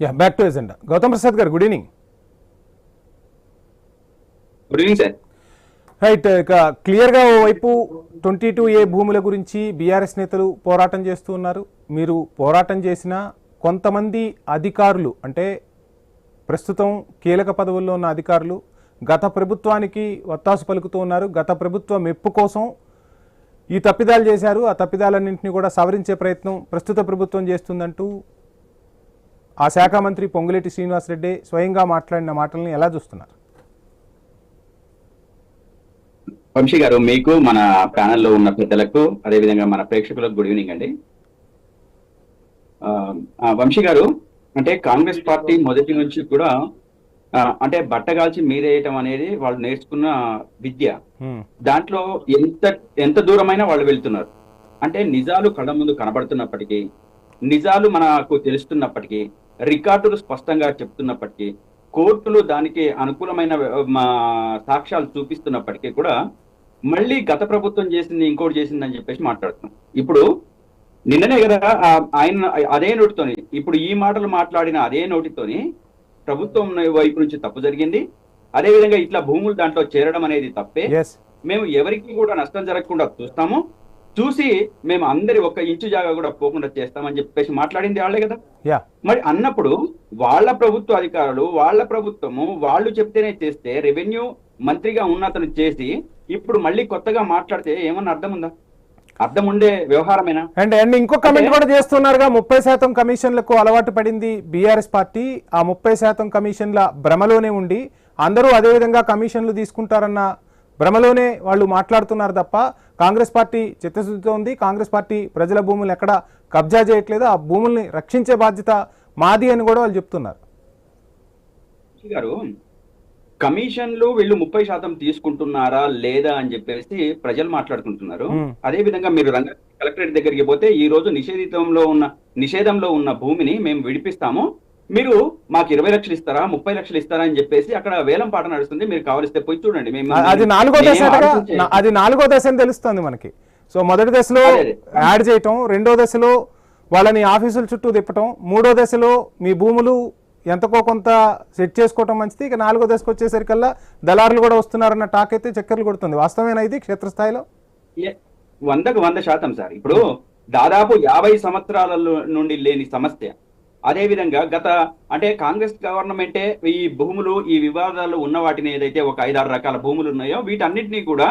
Yeah, back to agenda. Gautam Prasad garu, good evening. Good evening sir. Right, ఇక క్లియర్గా ఓవైపు 22A భూముల గురించి బీఆర్ఎస్ నేతలు పోరాటం చేస్తూ ఉన్నారు. మీరు పోరాటం చేసిన కొంతమంది అధికారులు, అంటే ప్రస్తుతం కీలక పదవుల్లో ఉన్న అధికారులు గత ప్రభుత్వానికి వత్తాసు పలుకుతూ ఉన్నారు. గత ప్రభుత్వ మెప్పు కోసం ఈ తప్పిదాలు చేశారు, ఆ తప్పిదాలన్నింటినీ కూడా సవరించే ప్రయత్నం ప్రస్తుత ప్రభుత్వం చేస్తుందంటూ ఆ శాఖ మంత్రి పొంగులేటి శ్రీనివాసరెడ్డి స్వయంగా మాట్లాడిన మాటల్ని ఎలా చూస్తున్నారు? వంశీ గారు, మీకు మన ప్యానెల్లో ఉన్న పెద్దలకు అదేవిధంగా మన ప్రేక్షకులకు గుడ్ ఈవినింగ్ అండి. వంశీ గారు, అంటే కాంగ్రెస్ పార్టీ మొదటి నుంచి కూడా అంటే బట్టగాల్చి మీదేయటం అనేది వాళ్ళు నేర్చుకున్న విద్య. దాంట్లో ఎంత దూరమైనా వాళ్ళు వెళ్తున్నారు. అంటే నిజాలు కళ్ళ ముందు కనబడుతున్నప్పటికీ, నిజాలు మనకు తెలుస్తున్నప్పటికీ, రికార్డులు స్పష్టంగా చెప్తున్నప్పటికీ, కోర్టులు దానికి అనుకూలమైన సాక్ష్యాలు చూపిస్తున్నప్పటికీ కూడా మళ్ళీ గత ప్రభుత్వం చేసింది ఇంకోటి చేసిందని చెప్పేసి మాట్లాడుతున్నాం. ఇప్పుడు నిన్ననే కదా ఆయన అదే నోటితోని, ఇప్పుడు ఈ మాటలు మాట్లాడిన అదే నోటితోని ప్రభుత్వం వైపు నుంచి తప్పు జరిగింది, అదేవిధంగా ఇట్లా భూములు దాంట్లో చేరడం అనేది తప్పే, మేము ఎవరికి కూడా నష్టం జరగకుండా చూస్తాము, చూసి మేము అందరి ఒక్క ఇంచు జాగా కూడా పోకుండా చేస్తామని చెప్పేసి మాట్లాడింది వాళ్ళే కదా. మరి అన్నప్పుడు వాళ్ళ ప్రభుత్వ అధికారులు, వాళ్ళ ప్రభుత్వము వాళ్ళు చెప్తేనే చేస్తే, రెవెన్యూ మంత్రిగా ఉన్న అతను చేసి ఇప్పుడు మళ్ళీ కొత్తగా మాట్లాడితే ఏమన్నా అర్థం ఉందా? అర్థం ఉండే వ్యవహారమేనా? అండ్ ఇంకో కమెంట్ కూడా చేస్తున్నారుగా, 30% కమిషన్లకు అలవాటు పడింది బీఆర్ఎస్ పార్టీ. ఆ 30% కమిషన్ల భ్రమలోనే ఉండి అందరూ అదేవిధంగా కమిషన్లు తీసుకుంటారన్న భ్రమలోనే వాళ్ళు మాట్లాడుతున్నారు తప్ప కాంగ్రెస్ పార్టీ చిత్తశుద్ధితో ఉంది. కాంగ్రెస్ పార్టీ ప్రజల భూములు ఎక్కడ కబ్జా చేయట్లేదు, ఆ భూముల్ని రక్షించే బాధ్యత మాది అని కూడా వాళ్ళు చెప్తున్నారు. గారు, కమిషన్లు వీళ్ళు 30% తీసుకుంటున్నారా లేదా అని చెప్పేసి ప్రజలు మాట్లాడుకుంటున్నారు. అదే విధంగా మీరు కలెక్టరేట్ దగ్గరికి పోతే ఈ రోజు నిషేధంలో ఉన్న భూమిని మేము విడిపిస్తాము, మీరు మాకు 20 లక్షలు ఇస్తారా 30 లక్షలు ఇస్తారా అని చెప్పేసి అక్కడ వేలం పాట నడుస్తుంది, మీరు కావలిస్తే పోయి చూడండి. అది నాలుగో దశ అని తెలుస్తుంది మనకి. సో మొదటి దశలో యాడ్ చేయటం, రెండో దశలో వాళ్ళని ఆఫీసుల చుట్టూ తిప్పటం, మూడో దశలో మీ భూములు ఎంతకో కొంత సెట్ చేసుకోవటం మంచిది, ఇక నాలుగో దశకు వచ్చేసరికల్లా దళారులు కూడా వస్తున్నారన్న టాక్ అయితే చక్కర్లు కొడుతుంది. వాస్తవేనా ఇది క్షేత్రస్థాయిలో? 100% సార్. ఇప్పుడు దాదాపు 50 సంవత్సరాల నుండి లేని సమస్య. అదే విధంగా అంటే కాంగ్రెస్ గవర్నమెంటే ఈ భూములు, ఈ వివాదాలు ఉన్న వాటిని ఏదైతే ఒక 5-6 రకాల భూములు ఉన్నాయో వీటన్నిటినీ కూడా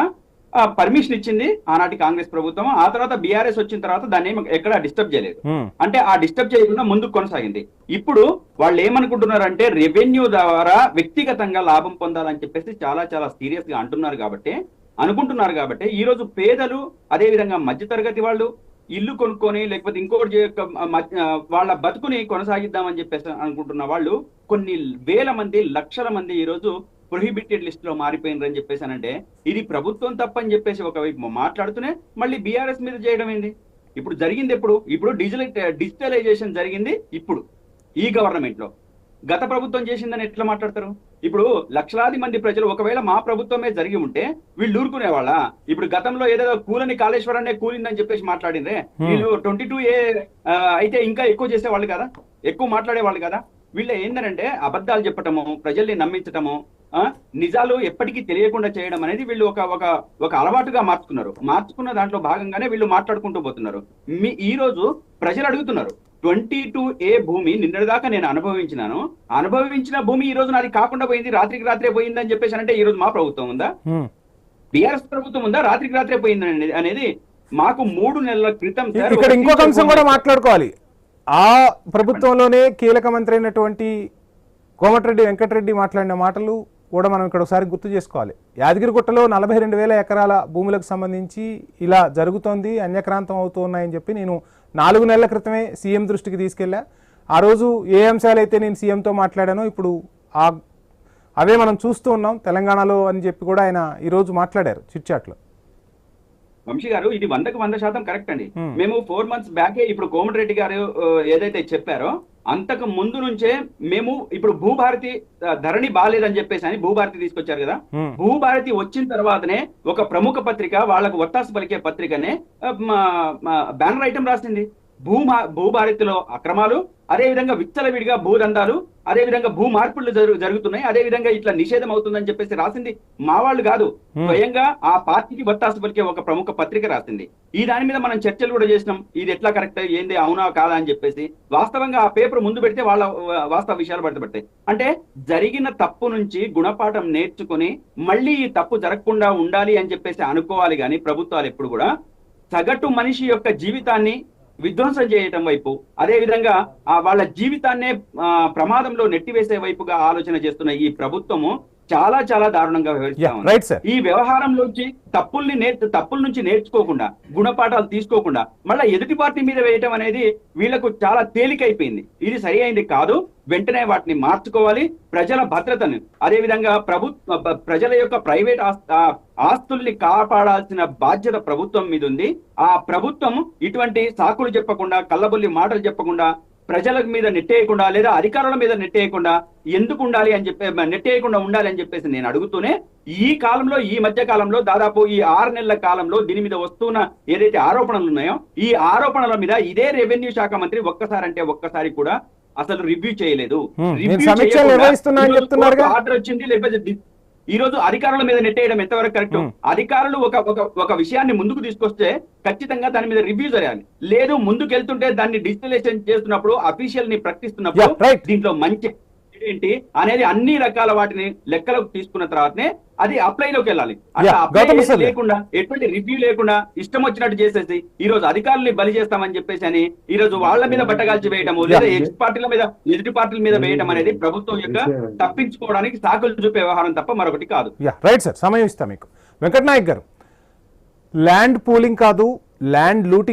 పర్మిషన్ ఇచ్చింది ఆనాటి కాంగ్రెస్ ప్రభుత్వం. ఆ తర్వాత బీఆర్ఎస్ వచ్చిన తర్వాత దాన్ని ఎక్కడ డిస్టర్బ్ చేయలేదు. అంటే ఆ డిస్టర్బ్ చేయకుండా ముందుకు కొనసాగింది. ఇప్పుడు వాళ్ళు ఏమనుకుంటున్నారంటే రెవెన్యూ ద్వారా వ్యక్తిగతంగా లాభం పొందాలని చెప్పేసి చాలా చాలా సీరియస్ గా అనుకుంటున్నారు కాబట్టి ఈ రోజు పేదలు, అదే విధంగా మధ్యతరగతి వాళ్ళు ఇల్లు కొనుక్కొని లేకపోతే ఇంకోటి వాళ్ళ బతుకుని కొనసాగిద్దామని చెప్పేసి అనుకుంటున్న వాళ్ళు కొన్ని వేల మంది, లక్షల మంది ఈ రోజు ప్రొహిబిటెడ్ లిస్ట్ లో మారిపోయినరని చెప్పేసానంటే ఇది ప్రభుత్వం తప్పని చెప్పేసి ఒకవైపు మాట్లాడుతూనే మళ్ళీ బీఆర్ఎస్ మీద చేయడం ఏంది? ఇప్పుడు జరిగింది ఇప్పుడు డిజిటలైజేషన్ జరిగింది ఇప్పుడు ఈ గవర్నమెంట్ లో. గత ప్రభుత్వం చేసిందని ఎట్లా మాట్లాడతారు? ఇప్పుడు లక్షలాది మంది ప్రజలు ఒకవేళ మా ప్రభుత్వమే జరిగి ఉంటే వీళ్ళు ఊరుకునేవాళ్ళ? ఇప్పుడు గతంలో ఏదో కూలని కాళేశ్వరాన్ని కూలిందని చెప్పేసి మాట్లాడిందే, వీళ్ళు 22A అయితే ఇంకా ఎక్కువ చేసేవాళ్ళు కదా, ఎక్కువ మాట్లాడేవాళ్ళు కదా. వీళ్ళు ఏంటంటే అబద్ధాలు చెప్పటము, ప్రజల్ని నమ్మించటము, నిజాలు ఎప్పటికీ తెలియకుండా చేయడం అనేది వీళ్ళు ఒక అలవాటుగా మార్చుకున్న దాంట్లో భాగంగానే వీళ్ళు మాట్లాడుకుంటూ పోతున్నారు. ఈ రోజు ప్రజలు అడుగుతున్నారు, 22A భూమి నిన్నటిదాకా నేను అనుభవించిన భూమి ఈ రోజు నాది కాకుండా పోయింది, రాత్రికి రాత్రే పోయింది అని చెప్పేసి అంటే ఈ రోజు మా ప్రభుత్వం ఉందా, బీఆర్ఎస్ ప్రభుత్వం ఉందా రాత్రికి రాత్రే పోయింది అనేది? మాకు 3 నెలల క్రితం ఇక్కడ ఇంకొక అంశం కూడా మాట్లాడుకోవాలి. ఆ ప్రభుత్వంలోనే కీలక మంత్రి అయినటువంటి కోమటిరెడ్డి వెంకటరెడ్డి మాట్లాడిన మాటలు కూడా మనం ఇక్కడ ఒకసారి గుర్తు చేసుకోవాలి. యాదగిరిగుట్టలో 42,000 ఎకరాల భూములకు సంబంధించి ఇలా జరుగుతోంది, అన్యక్రాంతం అవుతున్నాయని చెప్పి నేను 4 నెలల క్రితమే సీఎం దృష్టికి తీసుకెళ్ళా. ఆ రోజు ఏ అంశాలైతే నేను సీఎంతో మాట్లాడానో ఇప్పుడు అవే మనం చూస్తూ ఉన్నాం తెలంగాణలో అని చెప్పి కూడా ఆయన ఈరోజు మాట్లాడారు చిట్చాట్లో. వంశీ గారు, ఇది 100% కరెక్ట్ అండి. మేము 4 months బ్యాకే ఇప్పుడు కోమటిరెడ్డి గారు ఏదైతే చెప్పారో అంతకు ముందు నుంచే మేము ఇప్పుడు భూభారతి ధరణి బాలేదని చెప్పేసి అని భూభారతి తీసుకొచ్చారు కదా. భూభారతి వచ్చిన తర్వాతనే ఒక ప్రముఖ పత్రిక వాళ్ళకు ఒత్తాసు పలికే పత్రికనే బ్యానర్ ఐటమ్ రాసింది. భూభారతిలో అక్రమాలు, అదే విధంగా విచ్చలవిడిగా భూదందాలు, అదే విధంగా భూ మార్పులు జరుగుతున్నాయి, అదే విధంగా ఇట్లా నిషేధం అవుతుందని చెప్పేసి రాసింది మా వాళ్ళు కాదు, స్వయంగా ఆ పార్టీకి బత్తాసు పలికే ఒక ప్రముఖ పత్రిక రాసింది. ఈ దాని మీద మనం చర్చలు కూడా చేసినాం, ఇది ఎట్లా కరెక్ట్, ఏంది అవునా కాదా అని చెప్పేసి. వాస్తవంగా ఆ పేపర్ ముందు పెడితే వాళ్ళ వాస్తవ విషయాలు బయటపడతాయి. అంటే జరిగిన తప్పు నుంచి గుణపాఠం నేర్చుకుని మళ్ళీ ఈ తప్పు జరగకుండా ఉండాలి అని చెప్పేసి అనుకోవాలి. కానీ ప్రభుత్వాలు ఎప్పుడు కూడా సగటు మనిషి యొక్క జీవితాన్ని విధ్వంసం చేయటం వైపు, అదే విధంగా వాళ్ళ జీవితాన్నే ప్రమాదంలో నెట్టివేసే వైపుగా ఆలోచన చేస్తున్న ఈ ప్రభుత్వము చాలా చాలా దారుణంగా వ్యవహరిస్తా ఉంది. ఈ వ్యవహారంలోంచి తప్పుల నుంచి నేర్చుకోకుండా, గుణపాఠాలు తీసుకోకుండా మళ్ళీ ఎదుటి పార్టీ మీద వేయటం అనేది వీళ్లకు చాలా తేలికైపోయింది. ఇది సరి అయింది కాదు. వెంటనే వాటిని మార్చుకోవాలి. ప్రజల భద్రతను, అదే విధంగా ప్రజల యొక్క ప్రైవేట్ ఆస్తుల్ని కాపాడాల్సిన బాధ్యత ప్రభుత్వం మీద ఉంది. ఆ ప్రభుత్వం ఇటువంటి సాకులు చెప్పకుండా, కల్లబొల్లి మాటలు చెప్పకుండా, ప్రజల మీద నెట్టేయకుండా లేదా అధికారుల మీద నెట్టేయకుండా ఎందుకు ఉండాలి అని నెట్టేయకుండా ఉండాలి అని చెప్పేసి నేను అడుగుతూనే, ఈ కాలంలో, ఈ మధ్య కాలంలో దాదాపు ఈ 6 నెలల కాలంలో దీని మీద వస్తున్న ఏదైతే ఆరోపణలు ఉన్నాయో, ఈ ఆరోపణల మీద ఇదే రెవెన్యూ శాఖ మంత్రి ఒక్కసారి కూడా అసలు రివ్యూ చేయలేదు. ఆర్డర్ వచ్చింది, లేకపోతే ఈ రోజు అధికారుల మీద నెట్టేయడం ఎంతవరకు కరెక్ట్? అధికారులు ఒక విషయాన్ని ముందుకు తీసుకొస్తే ఖచ్చితంగా దాని మీద రివ్యూ చేయాలి. లేదు, ముందుకెళ్తుంటే దాన్ని డిజిటలైజేషన్ చేస్తున్నప్పుడు, అఫీషియల్ ని ప్రకటిస్తున్నప్పుడు దీంట్లో మంచి ఏంటి అనేది అన్ని రకాల వాటిని లెక్కలోకి తీసుకున్న తర్వాతనే అది అప్లైలోకి వెళ్ళాలి. అట్లా అప్లై లేకుండా, ఎటువంటి రివ్యూ లేకుండా ఇష్టం వచ్చినట్టు చేసేసి ఈ రోజు అధికారుల్ని బలి చేస్తామని చెప్పేసి అని ఈ రోజు వాళ్ళ మీద బట్టగాల్చి వేయటము, లేదా ఎదుటి పార్టీల మీద వేయటం అనేది ప్రభుత్వం యొక్క తప్పించుకోవడానికి సాకులు చూపే వ్యవహారం తప్ప మరొకటి కాదు. రైట్ సార్, సమయం ఇస్తాం మీకు. వెంకట్ నాయక్ గారు, ల్యాండ్ పూలింగ్ కాదు, ల్యాండ్ లూటింగ్